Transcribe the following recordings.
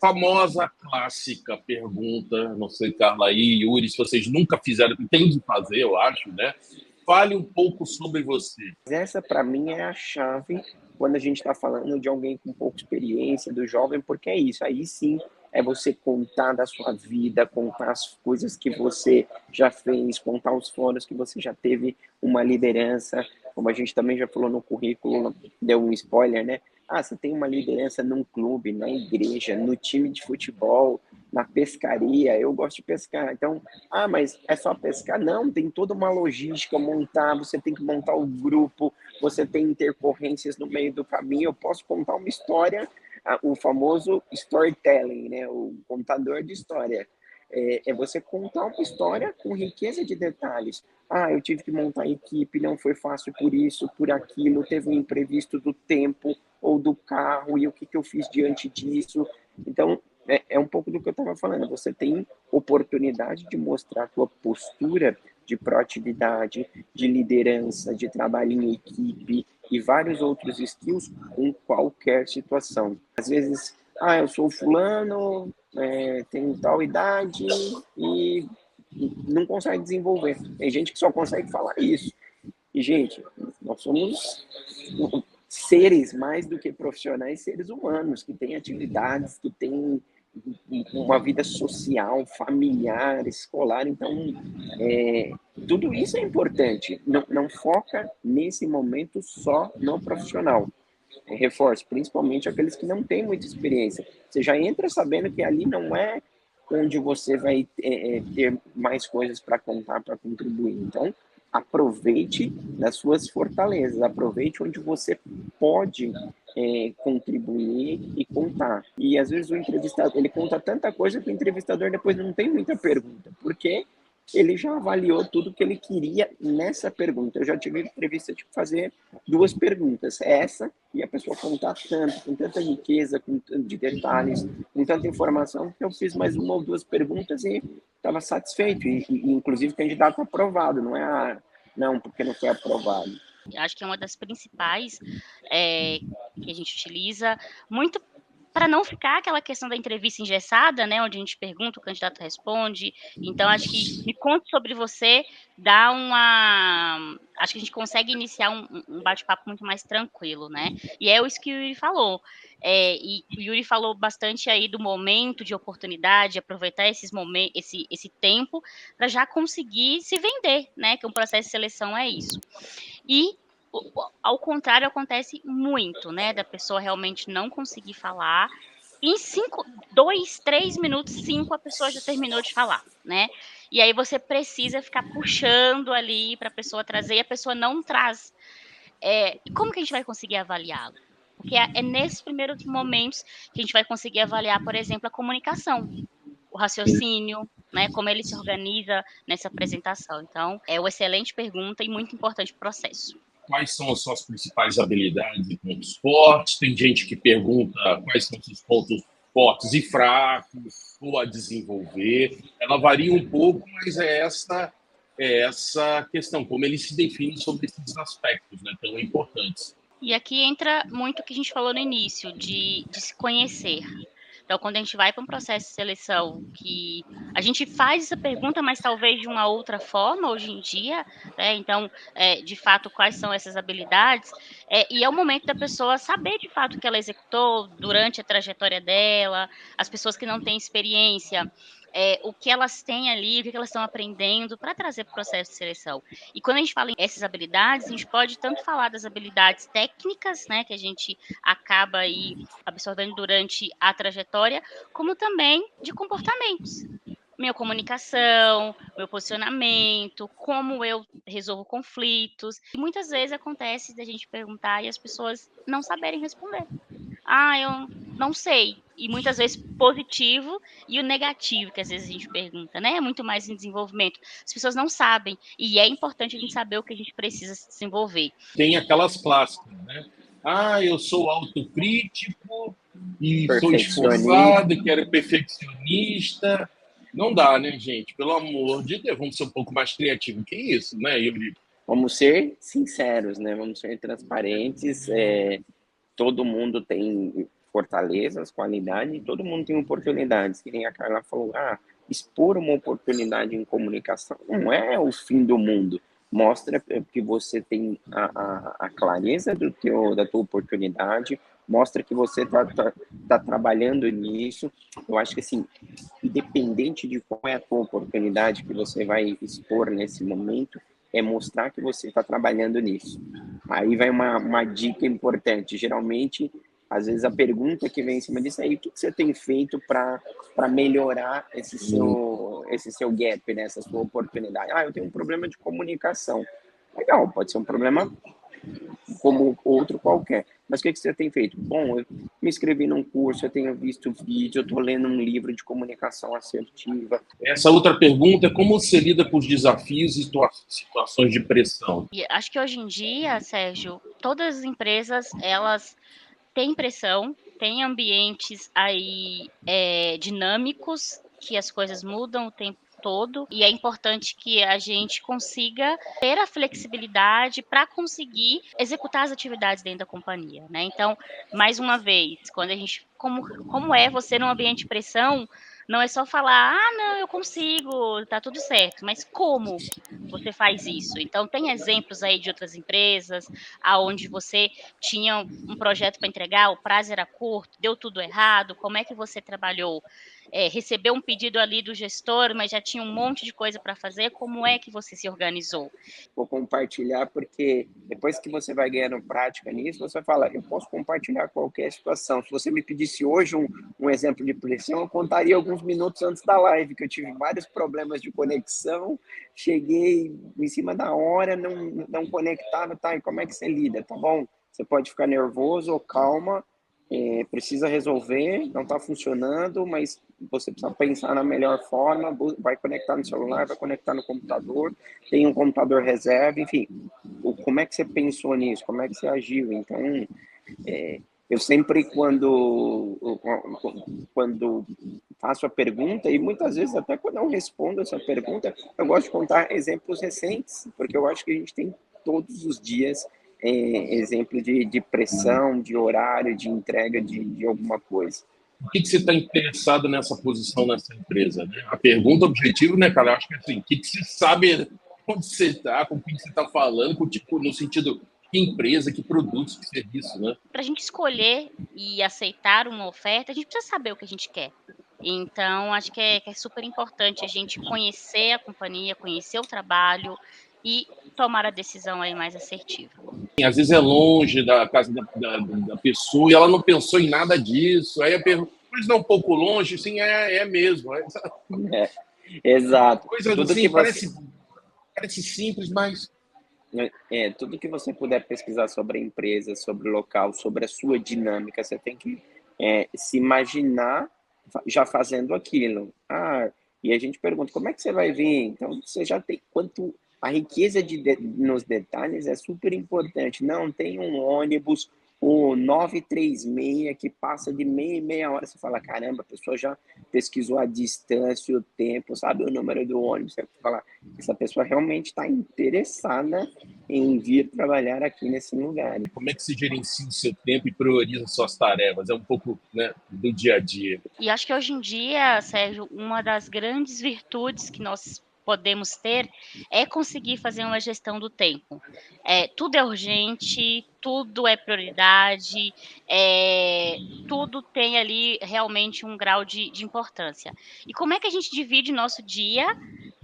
Famosa, clássica pergunta, não sei, Carla e Yuri, se vocês nunca fizeram, tem de fazer, eu acho, né? Fale um pouco sobre você. Essa, para mim, é a chave quando a gente está falando de alguém com pouca experiência, do jovem, porque é isso. Aí sim é você contar da sua vida, contar as coisas que você já fez, contar os fóruns que você já teve uma liderança, como a gente também já falou no currículo, deu um spoiler, né? Ah, você tem uma liderança num clube, na igreja, no time de futebol, na pescaria. Eu gosto de pescar, então mas é só pescar? Não, tem toda uma logística montar, você tem que montar o grupo, você tem intercorrências no meio do caminho. Eu posso contar uma história, o famoso storytelling, né? O contador de história. É você contar uma história com riqueza de detalhes. Eu tive que montar a equipe, não foi fácil por isso, por aquilo, teve um imprevisto do tempo ou do carro, e o que eu fiz diante disso. Então, é um pouco do que eu estava falando. Você tem oportunidade de mostrar a tua postura de proatividade, de liderança, de trabalho em equipe e vários outros skills com qualquer situação. Às vezes, eu sou fulano, tenho tal idade e não consegue desenvolver. Tem gente que só consegue falar isso. E, gente, nós somos seres mais do que profissionais, seres humanos, que têm atividades, que têm uma vida social, familiar, escolar. Então, tudo isso é importante. Não foca nesse momento só no profissional. Reforço, principalmente aqueles que não têm muita experiência. Você já entra sabendo que ali não é onde você vai ter mais coisas para contar, para contribuir. Então, aproveite das suas fortalezas, aproveite onde você pode contribuir e contar. E às vezes o entrevistador, ele conta tanta coisa que o entrevistador depois não tem muita pergunta, porque ele já avaliou tudo que ele queria nessa pergunta. Eu já tive entrevista de fazer 2 perguntas, essa e a pessoa contar tanto, com tanta riqueza, de detalhes, com tanta informação, que eu fiz mais 1 ou 2 perguntas e estava satisfeito, e inclusive candidato aprovado, não, porque não foi aprovado. Acho que é uma das principais que a gente utiliza, muito para não ficar aquela questão da entrevista engessada, né, onde a gente pergunta, o candidato responde. Então, acho que me conte sobre você, acho que a gente consegue iniciar um bate-papo muito mais tranquilo, né? E é isso que o Yuri falou. E o Yuri falou bastante aí do momento de oportunidade, aproveitar esses momentos, esse tempo, para já conseguir se vender, né? Que um processo de seleção é isso. E ao contrário, acontece muito, né? Da pessoa realmente não conseguir falar. Em 2, 3 minutos, 5, a pessoa já terminou de falar, né? E aí você precisa ficar puxando ali para a pessoa trazer, e a pessoa não traz. E como que a gente vai conseguir avaliá-lo? Porque é nesses primeiros momentos que a gente vai conseguir avaliar, por exemplo, a comunicação, o raciocínio, né? Como ele se organiza nessa apresentação. Então, é uma excelente pergunta e muito importante para o processo. Quais são as suas principais habilidades e pontos fortes? Tem gente que pergunta quais são os seus pontos fortes e fracos, ou a desenvolver. Ela varia um pouco, mas é essa questão, como ele se define sobre esses aspectos, né, tão importantes. E aqui entra muito o que a gente falou no início, de se conhecer. Então, quando a gente vai para um processo de seleção, que a gente faz essa pergunta, mas talvez de uma outra forma hoje em dia, né? Então, de fato, quais são essas habilidades? E é o momento da pessoa saber, de fato, o que ela executou durante a trajetória dela, as pessoas que não têm experiência, o que elas têm ali, o que elas estão aprendendo para trazer para o processo de seleção. E quando a gente fala em essas habilidades, a gente pode tanto falar das habilidades técnicas, né, que a gente acaba aí absorvendo durante a trajetória, como também de comportamentos. Minha comunicação, meu posicionamento, como eu resolvo conflitos. E muitas vezes acontece da gente perguntar e as pessoas não saberem responder. Eu não sei. E muitas vezes positivo e o negativo, que às vezes a gente pergunta, né? É muito mais em desenvolvimento. As pessoas não sabem. E é importante a gente saber o que a gente precisa se desenvolver. Tem aquelas clássicas, né? Eu sou autocrítico e sou esforçado e quero perfeccionista. Não dá, né, gente? Pelo amor de Deus, vamos ser um pouco mais criativos que isso, né, Yuri? Vamos ser sinceros, né? Vamos ser transparentes. Todo mundo tem fortalezas, qualidades, e todo mundo tem oportunidades. Que nem a Carla falou, expor uma oportunidade em comunicação não é o fim do mundo. Mostra que você tem a clareza da tua oportunidade, mostra que você tá trabalhando nisso. Eu acho que, assim, independente de qual é a tua oportunidade que você vai expor nesse momento, é mostrar que você está trabalhando nisso. Aí vai uma dica importante. Geralmente, às vezes, a pergunta que vem em cima disso é: o que você tem feito para melhorar esse seu gap, né? Essa sua oportunidade? Eu tenho um problema de comunicação. Legal, pode ser um problema como outro qualquer. Mas o que você tem feito? Bom, eu me inscrevi num curso, eu tenho visto vídeo, eu estou lendo um livro de comunicação assertiva. Essa outra pergunta é como você lida com os desafios e situações de pressão? E acho que hoje em dia, Sérgio, todas as empresas, elas têm pressão, têm ambientes aí dinâmicos, que as coisas mudam o tempo todo, e é importante que a gente consiga ter a flexibilidade para conseguir executar as atividades dentro da companhia, né? Então, mais uma vez, quando a gente, como é você num ambiente de pressão, não é só falar, não, eu consigo, tá tudo certo, mas como você faz isso? Então, tem exemplos aí de outras empresas, aonde você tinha um projeto para entregar, o prazo era curto, deu tudo errado, como é que você trabalhou? Recebeu um pedido ali do gestor, mas já tinha um monte de coisa para fazer, como é que você se organizou? Vou compartilhar porque depois que você vai ganhando prática nisso, você fala, eu posso compartilhar qualquer situação. Se você me pedisse hoje um exemplo de pressão, eu contaria alguns minutos antes da live, que eu tive vários problemas de conexão, cheguei em cima da hora, não conectava, tá, e como é que você lida? Tá bom, você pode ficar nervoso ou calma, precisa resolver, não está funcionando, mas você precisa pensar na melhor forma, vai conectar no celular, vai conectar no computador, tem um computador reserva, enfim, como é que você pensou nisso, como é que você agiu? Então, eu sempre, quando faço a pergunta, e muitas vezes até quando eu respondo essa pergunta, eu gosto de contar exemplos recentes, porque eu acho que a gente tem todos os dias exemplo de pressão, de horário, de entrega de alguma coisa. Por que você está interessado nessa posição nessa empresa? Né? A pergunta objetiva, né, cara? Eu acho que é assim, o que você sabe onde você está, com quem você está falando, tipo, no sentido que empresa, que produtos, que serviço, né? Para a gente escolher e aceitar uma oferta, a gente precisa saber o que a gente quer. Então, acho que é super importante a gente conhecer a companhia, conhecer o trabalho e tomar a decisão aí mais assertiva. Às vezes é longe da casa da pessoa e ela não pensou em nada disso. Aí a pergunta, mas não é um pouco longe? Sim, é mesmo. Exato. Coisa Tudo assim, que você... parece simples, mas... tudo que você puder pesquisar sobre a empresa, sobre o local, sobre a sua dinâmica, você tem que se imaginar já fazendo aquilo. E a gente pergunta, como é que você vai vir? Então, você já tem quanto... A riqueza nos detalhes é super importante. Não, tem um ônibus, o 936, que passa de meia em meia hora. Você fala, caramba, a pessoa já pesquisou a distância, o tempo, sabe o número do ônibus. Você fala, essa pessoa realmente está interessada em vir trabalhar aqui nesse lugar. Como é que se gerencia o seu tempo e prioriza suas tarefas? É um pouco, né, do dia a dia. E acho que hoje em dia, Sérgio, uma das grandes virtudes que nós podemos ter é conseguir fazer uma gestão do tempo. Tudo é urgente, tudo é prioridade, tudo tem ali realmente um grau de importância. E como é que a gente divide nosso dia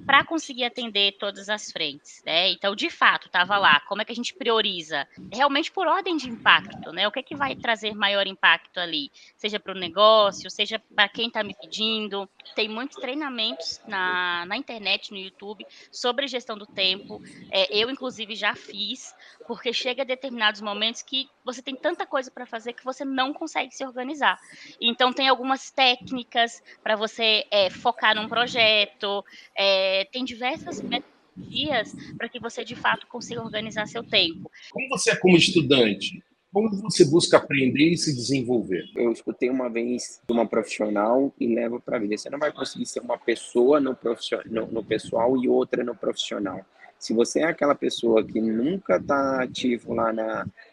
para conseguir atender todas as frentes, né? Então, de fato, estava lá, como é que a gente prioriza? Realmente por ordem de impacto, né? O que é que vai trazer maior impacto ali? Seja para o negócio, seja para quem está me pedindo. Tem muitos treinamentos na internet, no YouTube, sobre gestão do tempo. Eu, inclusive, já fiz, porque chega a determinados momentos que você tem tanta coisa para fazer que você não consegue se organizar. Então, tem algumas técnicas para você focar num projeto, tem diversas metodologias para que você, de fato, consiga organizar seu tempo. Como você é como estudante? Como você busca aprender e se desenvolver? Eu escutei uma vez de uma profissional e levo para a vida. Você não vai conseguir ser uma pessoa no pessoal e outra no profissional. Se você é aquela pessoa que nunca está ativo lá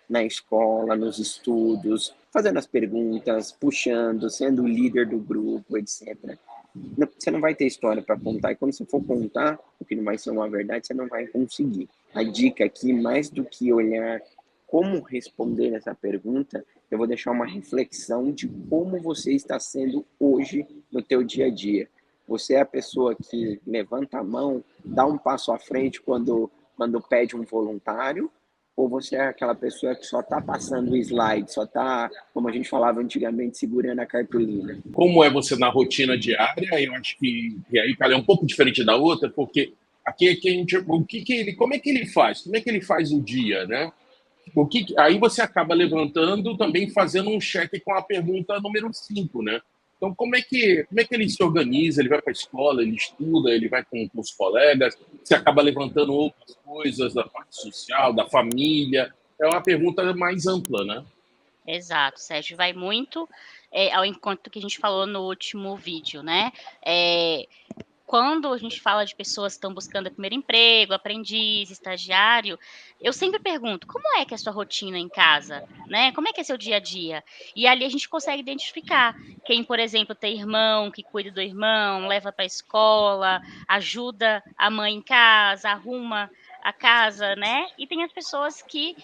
na escola, nos estudos, fazendo as perguntas, puxando, sendo o líder do grupo, etc., você não vai ter história para contar. E quando você for contar, o que não vai ser uma verdade, você não vai conseguir. A dica aqui, mais do que olhar como responder essa pergunta, eu vou deixar uma reflexão de como você está sendo hoje no teu dia a dia. Você é a pessoa que levanta a mão, dá um passo à frente quando pede um voluntário, ou você é aquela pessoa que só está passando o slide, só está, como a gente falava antigamente, segurando a cartolina? Como é você na rotina diária? Eu acho que e aí ela é um pouco diferente da outra, porque aqui a gente, como é que ele faz? Como é que ele faz o dia, né? Aí você acaba levantando também fazendo um cheque com a pergunta número 5, né? Então, como é que ele se organiza? Ele vai para a escola, ele estuda, ele vai com os colegas, você acaba levantando outras coisas da parte social, da família. É uma pergunta mais ampla, né? Exato, Sérgio, vai muito, ao encontro do que a gente falou no último vídeo, né. Eh, Quando a gente fala de pessoas que estão buscando primeiro emprego, aprendiz, estagiário, eu sempre pergunto: "Como é que é a sua rotina em casa?", né, "Como é que é seu dia a dia?". E ali a gente consegue identificar quem, por exemplo, tem irmão, que cuida do irmão, leva para a escola, ajuda a mãe em casa, arruma a casa, né, e tem as pessoas que,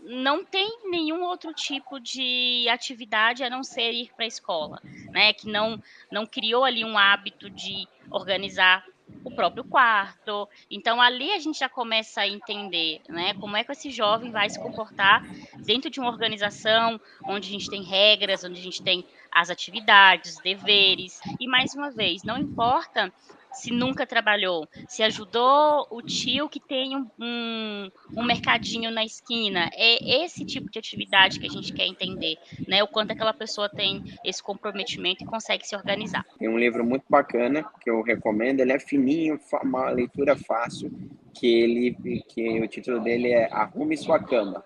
não tem nenhum outro tipo de atividade a não ser ir para a escola, né, que não criou ali um hábito de organizar o próprio quarto. Então ali a gente já começa a entender, né, como é que esse jovem vai se comportar dentro de uma organização onde a gente tem regras, onde a gente tem as atividades, deveres. E mais uma vez, não importa se nunca trabalhou, se ajudou o tio que tem um mercadinho na esquina. É esse tipo de atividade que a gente quer entender, né? O quanto aquela pessoa tem esse comprometimento e consegue se organizar. Tem um livro muito bacana que eu recomendo, ele é fininho, uma leitura fácil, que o título dele é Arrume Sua Cama.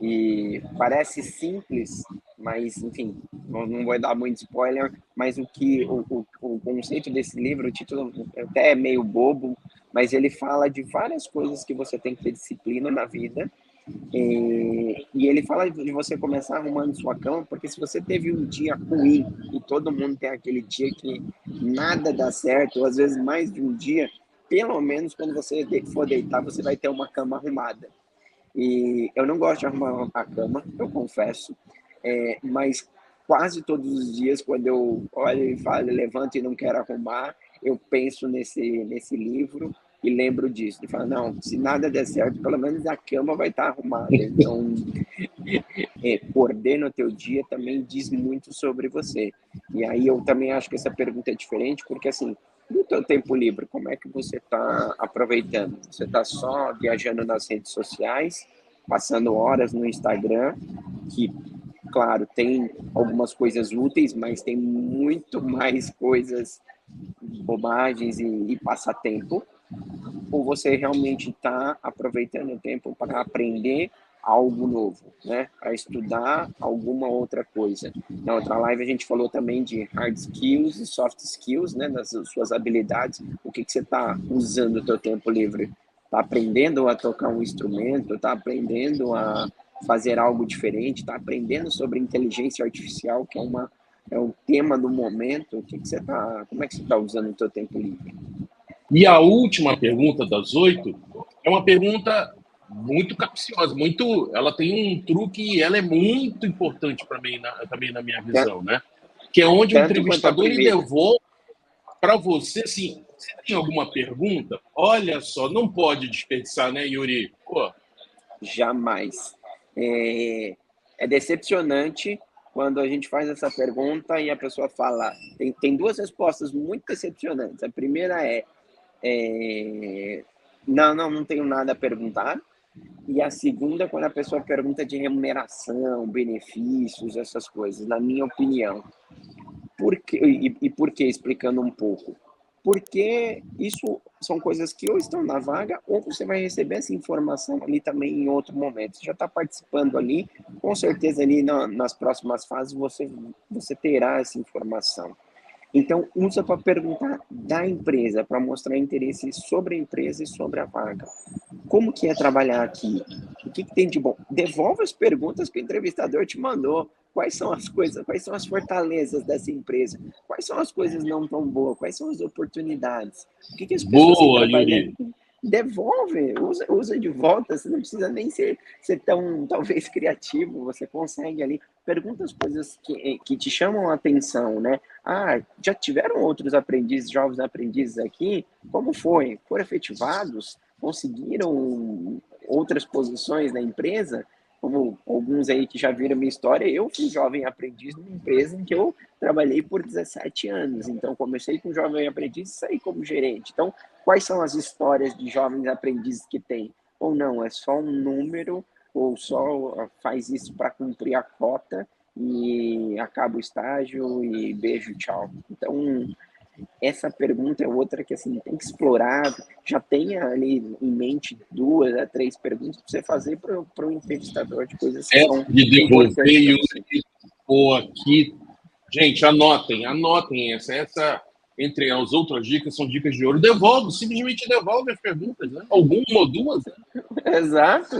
E parece simples, mas enfim, não vou dar muito spoiler, mas o conceito desse livro, o título até é meio bobo, mas ele fala de várias coisas que você tem que ter disciplina na vida. E ele fala de você começar arrumando sua cama, porque se você teve um dia ruim, e todo mundo tem aquele dia que nada dá certo, ou às vezes mais de um dia, pelo menos quando você for deitar, você vai ter uma cama arrumada. E eu não gosto de arrumar a cama, eu confesso, mas quase todos os dias, quando eu olho e falo, levanto e não quero arrumar, eu penso nesse livro e lembro disso. E falo, não, se nada der certo, pelo menos a cama vai estar arrumada. Então, coordena o teu dia também diz muito sobre você. E aí eu também acho que essa pergunta é diferente, porque assim, no teu tempo livre, como é que você está aproveitando? Você está só viajando nas redes sociais, passando horas no Instagram, que, claro, tem algumas coisas úteis, mas tem muito mais coisas, bobagens e passatempo? Ou você realmente está aproveitando o tempo para aprender algo novo, né? A estudar alguma outra coisa. Na outra live a gente falou também de hard skills e soft skills, né? Das suas habilidades. O que você está usando o teu tempo livre? Está aprendendo a tocar um instrumento? Está aprendendo a fazer algo diferente? Está aprendendo sobre inteligência artificial, que é um tema do momento? Como é que você está usando o teu tempo livre? E a última pergunta das 8 é uma pergunta muito capciosa, ela tem um truque e ela é muito importante para mim, também na minha visão, né? Que é onde o Tanto quanto a entrevistador ele primeira. devolve para você, assim, você tem alguma pergunta? Olha só, não pode desperdiçar, né, Yuri? Pô, Jamais. É decepcionante quando a gente faz essa pergunta e a pessoa fala. Tem duas respostas muito decepcionantes. A primeira não tenho nada a perguntar. E a segunda, quando a pessoa pergunta de remuneração, benefícios, essas coisas, na minha opinião. Por que? Explicando um pouco. Porque isso são coisas que ou estão na vaga ou você vai receber essa informação ali também em outro momento. Você já está participando ali, com certeza ali nas próximas fases você terá essa informação. Então, usa para perguntar da empresa, para mostrar interesse sobre a empresa e sobre a vaga. Como que é trabalhar aqui? O que tem de bom? Devolve as perguntas que o entrevistador te mandou. Quais são as coisas, quais são as fortalezas dessa empresa? Quais são as coisas não tão boas? Quais são as oportunidades? O que as pessoas que Boa, trabalham Yuri. ali devolve, usa de volta, você não precisa nem ser tão, talvez, criativo, você consegue ali, pergunta as coisas que te chamam a atenção, né? Ah, já tiveram outros aprendizes, jovens aprendizes aqui? Como foi? Foram efetivados? Conseguiram outras posições na empresa? Como alguns aí que já viram minha história, eu fui jovem aprendiz numa empresa em que eu trabalhei por 17 anos. Então, comecei com jovem aprendiz e saí como gerente. Então, quais são as histórias de jovens aprendizes que tem? Ou não, é só um número, ou só faz isso para cumprir a cota e acaba o estágio e beijo, tchau. Então, essa pergunta é outra que assim tem que explorar. Já tenha ali em mente 2 a 3 perguntas para você fazer para o entrevistador de coisas que Essa são de devolver, importantes para você. Yuri, pô, aqui. Gente, anotem essa. Essa, entre as outras dicas, são dicas de ouro. Devolve, simplesmente devolve as perguntas, né? Alguma ou duas, né? Exato.